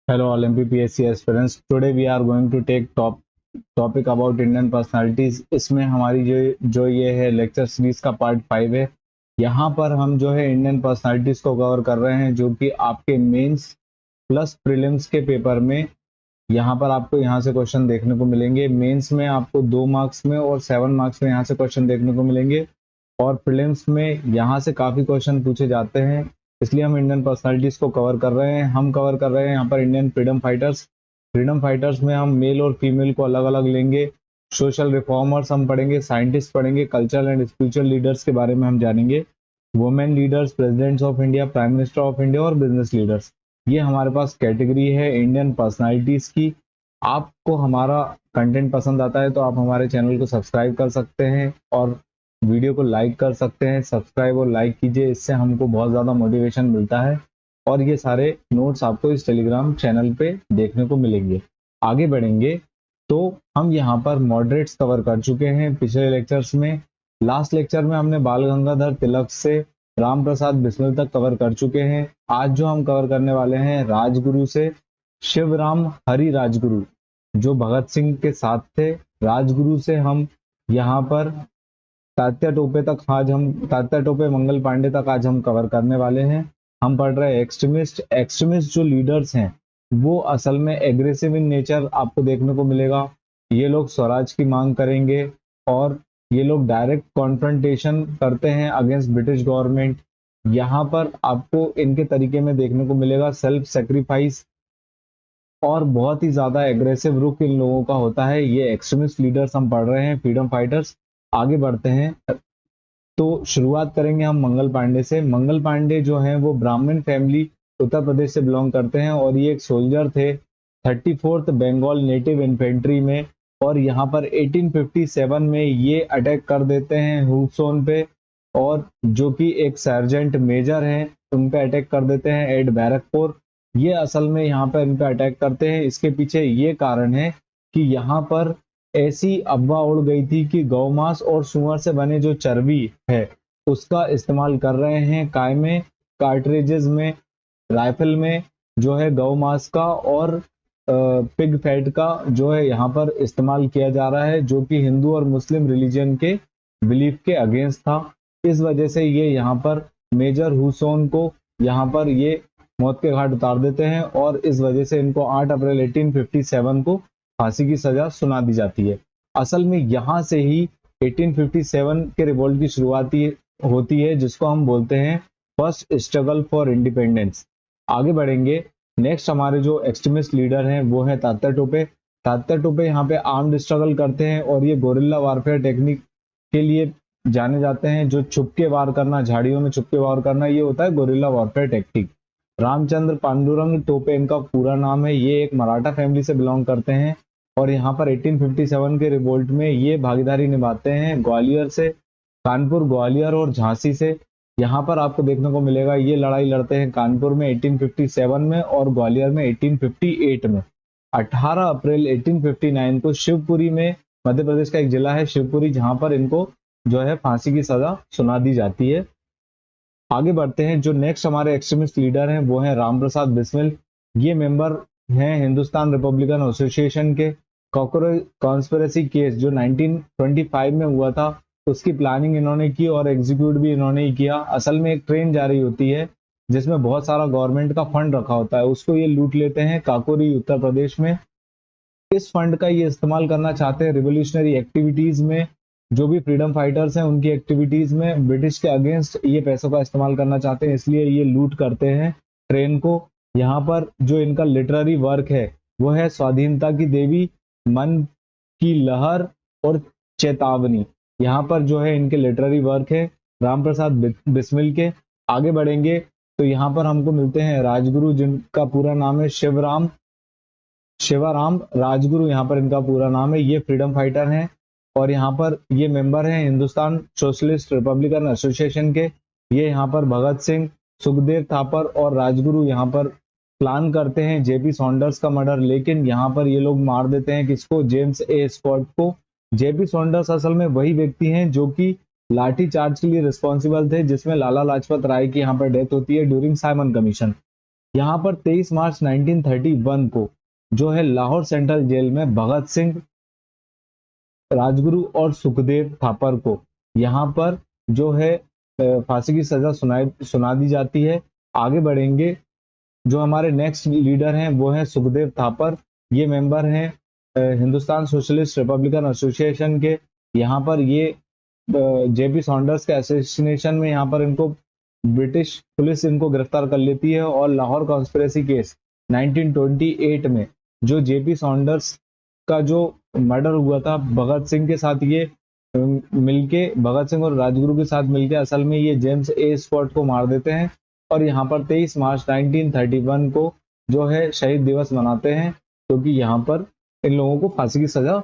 Hello, all MPPSC aspirants. Today we are going to take topic about Indian personalities. इसमें हमारी जो ये है लेक्चर सीरीज का पार्ट 5 है। यहाँ पर हम जो है इंडियन पर्सनालिटीज को कवर कर रहे हैं, जो कि आपके मेंस प्लस प्रीलिम्स के पेपर में यहाँ पर आपको यहाँ से क्वेश्चन देखने को मिलेंगे। मेंस में आपको 2 मार्क्स में और 7 मार्क्स में यहाँ से क्वेश्चन देखने को मिलेंगे, और प्रीलिम्स में यहाँ से काफी क्वेश्चन पूछे जाते हैं। इसलिए हम इंडियन पर्सनालिटीज को कवर कर रहे हैं। हम कवर कर रहे हैं यहाँ पर Indian freedom fighters. Freedom fighters में हम मेल और फीमेल को अलग अलग लेंगे। सोशल रिफॉर्मर्स हम पढ़ेंगे, साइंटिस्ट पढ़ेंगे, कल्चरल एंड स्पिरिचुअल लीडर्स के बारे में हम जानेंगे, women leaders, presidents of India, prime minister of India और बिजनेस लीडर्स। ये हमारे पास कैटेगरी है इंडियन पर्सनालिटीज की। आपको हमारा कंटेंट पसंद आता है तो आप हमारे चैनल को सब्सक्राइब कर सकते हैं और वीडियो को लाइक कर सकते हैं। सब्सक्राइब और लाइक कीजिए, इससे हमको बहुत ज़्यादा मोटिवेशन मिलता है, और ये सारे नोट्स आपको इस टेलीग्राम चैनल पे देखने को मिलेंगे। आगे बढ़ेंगे तो हम यहाँ पर मॉडरेट्स कवर कर चुके हैं पिछले लेक्चर्स में। लास्ट लेक्चर में हमने बाल गंगाधर तिलक से राम प्रसाद बिस्मिल तक कवर कर चुके हैं। आज जो हम कवर करने वाले हैं राजगुरु से शिवराम हरि राजगुरु, जो भगत सिंह के साथ थे। राजगुरु से हम यहाँ पर तात्या टोपे मंगल पांडे तक आज हम कवर करने वाले हैं। हम पढ़ रहे हैं एक्सट्रीमिस्ट जो लीडर्स हैं वो असल में एग्रेसिव इन नेचर आपको देखने को मिलेगा। ये लोग स्वराज की मांग करेंगे और ये लोग डायरेक्ट कॉन्फ्रंटेशन करते हैं अगेंस्ट ब्रिटिश गवर्नमेंट। यहाँ पर आपको इनके तरीके में देखने को मिलेगा सेल्फ सेक्रीफाइस, और बहुत ही ज्यादा एग्रेसिव रुख इन लोगों का होता है। ये एक्सट्रीमिस्ट लीडर्स हम पढ़ रहे हैं, फ्रीडम फाइटर्स। आगे बढ़ते हैं तो शुरुआत करेंगे हम मंगल पांडे से। मंगल पांडे जो हैं वो ब्राह्मण फैमिली उत्तर प्रदेश से बिलोंग करते हैं, और ये एक सोल्जर थे 34th बंगाल नेटिव इन्फेंट्री में। और यहाँ पर 1857 में ये अटैक कर देते हैं हुसोन पे, और जो कि एक सर्जेंट मेजर हैं उन पे अटैक कर देते हैं एट बैरकपुर। ये असल में यहाँ पर इन पे अटैक करते हैं, इसके पीछे ये कारण है कि यहाँ पर ऐसी अफवाह उड़ गई थी कि गौमांस और सुअर से बने जो चर्बी है उसका इस्तेमाल कर रहे हैं काय में, कार्ट्रिजेस में, राइफल में जो है गौ मांस का और पिग फैट का जो है यहाँ पर इस्तेमाल किया जा रहा है, जो कि हिंदू और मुस्लिम रिलीजन के बिलीफ के अगेंस्ट था। इस वजह से ये यहाँ पर मेजर हुसैन को यहाँ पर ये मौत के घाट उतार देते हैं, और इस वजह से इनको 8 अप्रैल 1857 को फांसी की सजा सुना दी जाती है। असल में यहाँ से ही 1857 के रिवोल्ट की शुरुआत होती है, जिसको हम बोलते हैं फर्स्ट स्ट्रगल फॉर इंडिपेंडेंस। आगे बढ़ेंगे, नेक्स्ट हमारे जो एक्सट्रीमिस्ट लीडर हैं वो है तात्या टोपे। तात्या टोपे यहाँ पे आर्म्ड स्ट्रगल करते हैं, और ये गोरिल्ला वारफेयर टेक्निक के लिए जाने जाते हैं। जो छुपके वार करना, झाड़ियों में छुपके वार करना, ये होता है gorilla warfare technique. Ramchandra Pandurang Tope इनका पूरा नाम है। ये एक मराठा फैमिली से बिलोंग करते हैं, और यहाँ पर 1857 के रिवोल्ट में ये भागीदारी निभाते हैं ग्वालियर से, कानपुर, ग्वालियर और झांसी से। यहाँ पर आपको देखने को मिलेगा ये लड़ाई लड़ते हैं कानपुर में 1857 में और ग्वालियर में 1858 में। 18 अप्रैल 1859 को शिवपुरी में, मध्य प्रदेश का एक जिला है शिवपुरी, जहां पर इनको जो है फांसी की सजा सुना दी जाती है। आगे बढ़ते हैं, जो नेक्स्ट हमारे एक्सट्रीमिस्ट लीडर हैं वो हैं राम प्रसाद बिस्मिल। ये मेंबर हैं हिंदुस्तान रिपब्लिकन एसोसिएशन के। कॉकरोच कॉन्स्पिरेसी केस जो 1925 में हुआ था उसकी प्लानिंग इन्होंने की और एग्जीक्यूट भी इन्होंने ही किया। असल में एक ट्रेन जा रही होती है जिसमें बहुत सारा गवर्नमेंट का फंड रखा होता है, उसको ये लूट लेते हैं काकोरी उत्तर प्रदेश में। इस फंड का ये इस्तेमाल करना चाहते हैं रिवोल्यूशनरी एक्टिविटीज में। जो भी फ्रीडम फाइटर्स हैं उनकी एक्टिविटीज में ब्रिटिश के अगेंस्ट ये पैसों का इस्तेमाल करना चाहते हैं, इसलिए ये लूट करते हैं ट्रेन को। यहाँ पर जो इनका लिटरेरी वर्क है वो है स्वाधीनता की देवी, मन की लहर और चेतावनी। यहाँ पर जो है इनके लिटरेरी वर्क है राम प्रसाद बिस्मिल के। आगे बढ़ेंगे तो यहाँ पर हमको मिलते हैं राजगुरु, जिनका पूरा नाम है शिवाराम राजगुरु, यहाँ पर इनका पूरा नाम है। ये फ्रीडम फाइटर हैं, और यहाँ पर ये मेंबर हैं हिंदुस्तान सोशलिस्ट रिपब्लिकन एसोसिएशन के। ये यहाँ पर भगत सिंह, सुखदेव थापर और राजगुरु यहाँ पर प्लान करते हैं जेपी सॉन्डर्स का मर्डर, लेकिन यहाँ पर ये लोग मार देते हैं किसको, जेम्स ए स्कॉट को। जेपी सॉन्डर्स असल में वही व्यक्ति हैं जो कि लाठी चार्ज के लिए रिस्पॉन्सिबल थे, जिसमें लाला लाजपत राय की यहाँ पर डेथ होती है ड्यूरिंग साइमन कमीशन। यहाँ पर 23 मार्च 1931 को जो है लाहौर सेंट्रल जेल में भगत सिंह, राजगुरु और सुखदेव थापर को यहाँ पर जो है फांसी की सजा सुना दी जाती है। आगे बढ़ेंगे, जो हमारे नेक्स्ट लीडर हैं वो हैं सुखदेव थापर। ये मेंबर हैं हिंदुस्तान सोशलिस्ट रिपब्लिकन एसोसिएशन के। यहाँ पर ये जेपी सॉन्डर्स के असैसिनेशन में यहाँ पर इनको ब्रिटिश पुलिस इनको गिरफ्तार कर लेती है और लाहौर कॉन्स्पिरेसी केस 1928 में जो जेपी सॉन्डर्स का जो मर्डर हुआ था भगत सिंह के साथ, ये मिलके भगत सिंह और राजगुरु के साथ मिलके असल में ये जेम्स ए स्कॉट को मार देते हैं। और यहाँ पर 23 मार्च 1931 को जो है शहीद दिवस मनाते हैं, क्योंकि यहाँ पर इन लोगों को फांसी की सजा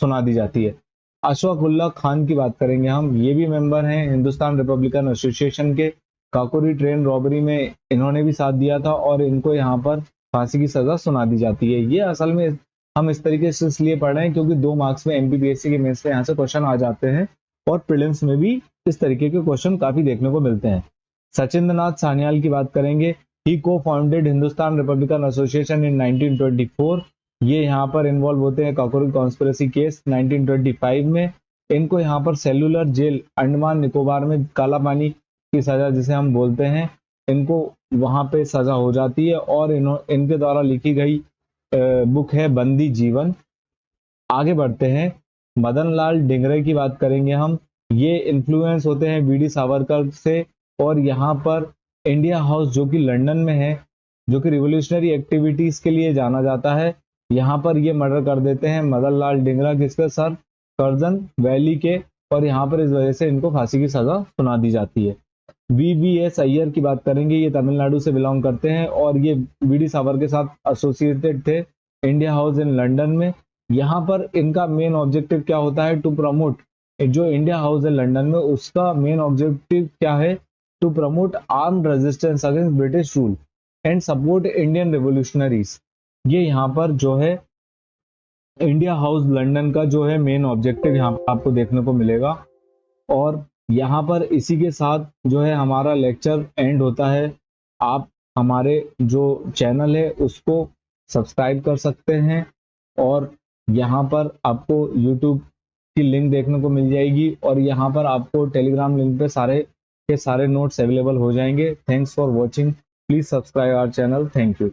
सुना दी जाती है। अशफाक उल्लाह खान की बात करेंगे हम, ये भी मेंबर हैं हिंदुस्तान रिपब्लिकन एसोसिएशन के। काकोरी ट्रेन रॉबरी में इन्होंने भी साथ दिया था और इनको यहाँ पर फांसी की सजा सुना दी जाती है। ये असल में हम इस तरीके से इसलिए पढ़ रहे हैं क्योंकि 2 मार्क्स में एमपीपीएससी के मेंस में यहाँ से क्वेश्चन आ जाते हैं और प्रीलिम्स में भी इस तरीके के क्वेश्चन काफी देखने को मिलते हैं। सचिंद्र नाथ सान्याल की बात करेंगे। ही को founded Hindustan Republican association in 1924। ये यहाँ पर इन्वॉल्व होते हैं काकोरी कॉन्स्पिरेसी केस 1925 में। इनको यहाँ पर सेलुलर जेल अंडमान निकोबार में काला पानी की सजा जिसे हम बोलते हैं, इनको वहां पे सजा हो जाती है और इनके द्वारा लिखी गई बुक है बंदी जीवन। आगे बढ़ते हैं, मदन लाल डिंगरे की बात करेंगे हम। ये इन्फ्लुएंस होते हैं बीडी सावरकर से और यहाँ पर इंडिया हाउस जो कि लंदन में है, जो कि रिवोल्यूशनरी एक्टिविटीज के लिए जाना जाता है, यहाँ पर ये मर्डर कर देते हैं मदन लाल डिंगरा, किसके सर, कर्जन वैली के। और यहाँ पर इस वजह से इनको फांसी की सजा सुना दी जाती है। वीवीएस अय्यर की बात करेंगे। ये तमिलनाडु से बिलोंग करते हैं और ये बीडी सावर के साथ एसोसिएटेड थे इंडिया हाउस इन लंदन में। यहाँ पर इनका मेन ऑब्जेक्टिव क्या होता है, टू प्रमोट, जो इंडिया हाउस है लंदन में उसका मेन ऑब्जेक्टिव क्या है, to promote arm resistance against British rule and support Indian revolutionaries. ये यहाँ पर जो है इंडिया हाउस लंदन का जो है मेन ऑब्जेक्टिव यहाँ पर आपको देखने को मिलेगा। और यहाँ पर इसी के साथ जो है हमारा लेक्चर एंड होता है। आप हमारे जो चैनल है उसको सब्सक्राइब कर सकते हैं और यहाँ पर आपको यूट्यूब की लिंक देखने को मिल जाएगी और यहाँ पर आपको टेलीग्राम लिंक पे सारे के सारे नोट्स अवेलेबल हो जाएंगे। Thanks for watching, please subscribe our channel. Thank you.